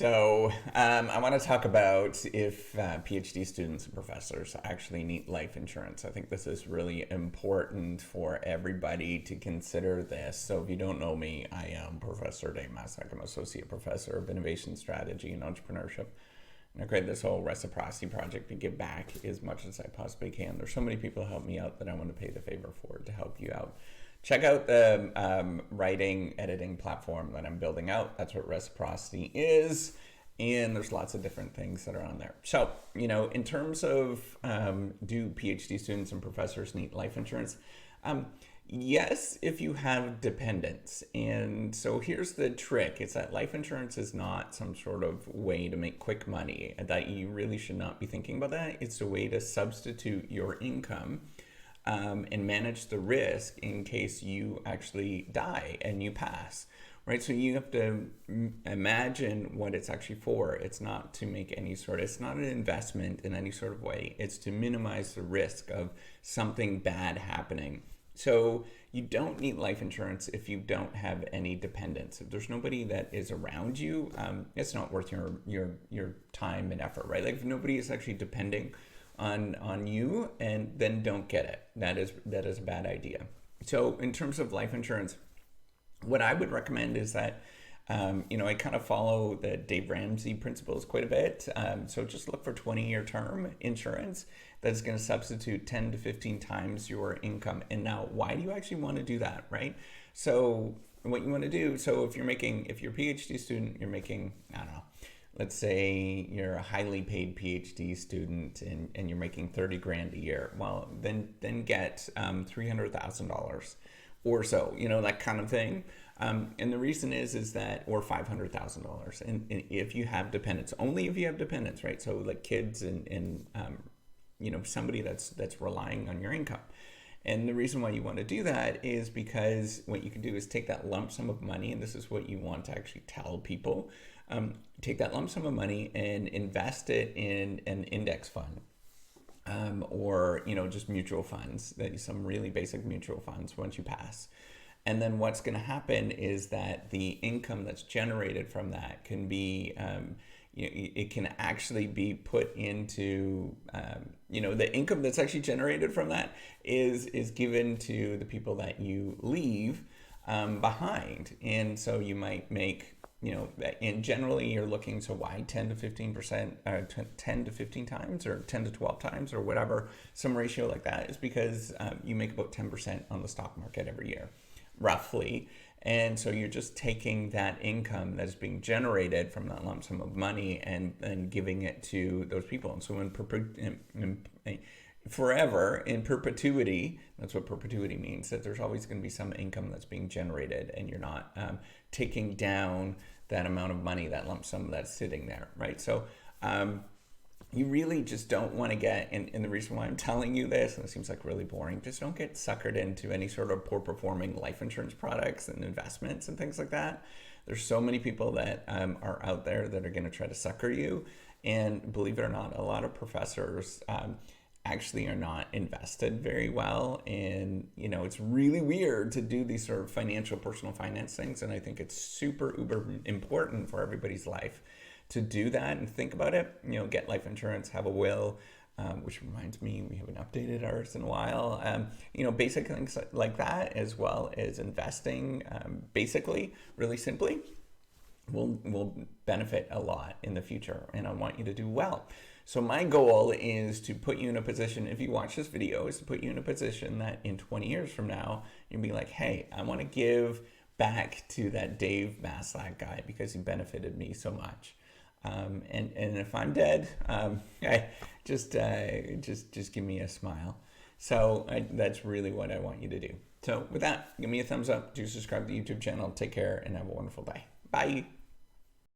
I want to talk about if PhD students and professors actually need life insurance. I think this is really important for everybody to consider this. So if you don't know me, I am Professor Dave Maslach. I'm Associate Professor of Innovation Strategy and Entrepreneurship. And I created this whole reciprocity project to give back as much as I possibly can. There's so many people who help me out that I want to pay the favor for to help you out. Check out the writing, editing platform that I'm building out. That's what reciprocity is. And there's lots of different things that are on there. So, in terms of do PhD students and professors need life insurance? Yes, if you have dependents. And so here's the trick. It's that life insurance is not some sort of way to make quick money, and that you really should not be thinking about that. It's a way to substitute your income and manage the risk in case you actually die and you pass, right? So you have to imagine what it's actually for. It's not to make it's not an investment in any sort of way. It's to minimize the risk of something bad happening. So you don't need life insurance if you don't have any dependents. If there's nobody that is around you, it's not worth your time and effort, right? Like if nobody is actually depending on you, and then don't get it. That is a bad idea. So in terms of life insurance, what I would recommend is that I kind of follow the Dave Ramsey principles quite a bit. So just look for 20-year term insurance that's going to substitute 10 to 15 times your income. And now, why do you actually want to do that, right? So what you want to do, so if you're a PhD student, you're making, I don't know, let's say you're a highly paid PhD student and you're making 30 grand a year. Well, then get $300,000 or so, that kind of thing. And the reason is that, or $500,000. And if you have dependents, only if you have dependents, right? So like kids and somebody that's relying on your income. And the reason why you want to do that is because what you can do is take that lump sum of money, and this is what you want to actually tell people, take that lump sum of money and invest it in an index fund. Or just mutual funds, some really basic mutual funds once you pass. And then what's going to happen is that the income that's generated from that can be, it can actually be put into, the income that's actually generated from that is given to the people that you leave behind. And so you might make, and generally you're looking, so why 10 to 15%, 10 to 15 times or 10 to 12 times or whatever, some ratio like that is because you make about 10% on the stock market every year, roughly. And so you're just taking that income that's being generated from that lump sum of money and giving it to those people. And so forever, in perpetuity, that's what perpetuity means, that there's always going to be some income that's being generated, and you're not taking down that amount of money, that lump sum that's sitting there, right? So you really just don't want to get, and the reason why I'm telling you this, and it seems like really boring, just don't get suckered into any sort of poor performing life insurance products and investments and things like that. There's so many people that are out there that are going to try to sucker you. And believe it or not, a lot of professors actually are not invested very well. And, it's really weird to do these sort of personal finance things. And I think it's super uber important for everybody's life to do that and think about it. Get life insurance, have a will, which reminds me, we haven't updated ours in a while. Basic things like that, as well as investing, basically, really simply, will benefit a lot in the future, and I want you to do well. So my goal is to put you in a position, if you watch this video, is to put you in a position that in 20 years from now, you'll be like, hey, I want to give back to that Dave Maslach guy because he benefited me so much. And if I'm dead, just give me a smile. So that's really what I want you to do. So with that, give me a thumbs up, do subscribe to the YouTube channel, take care, and have a wonderful day. Bye.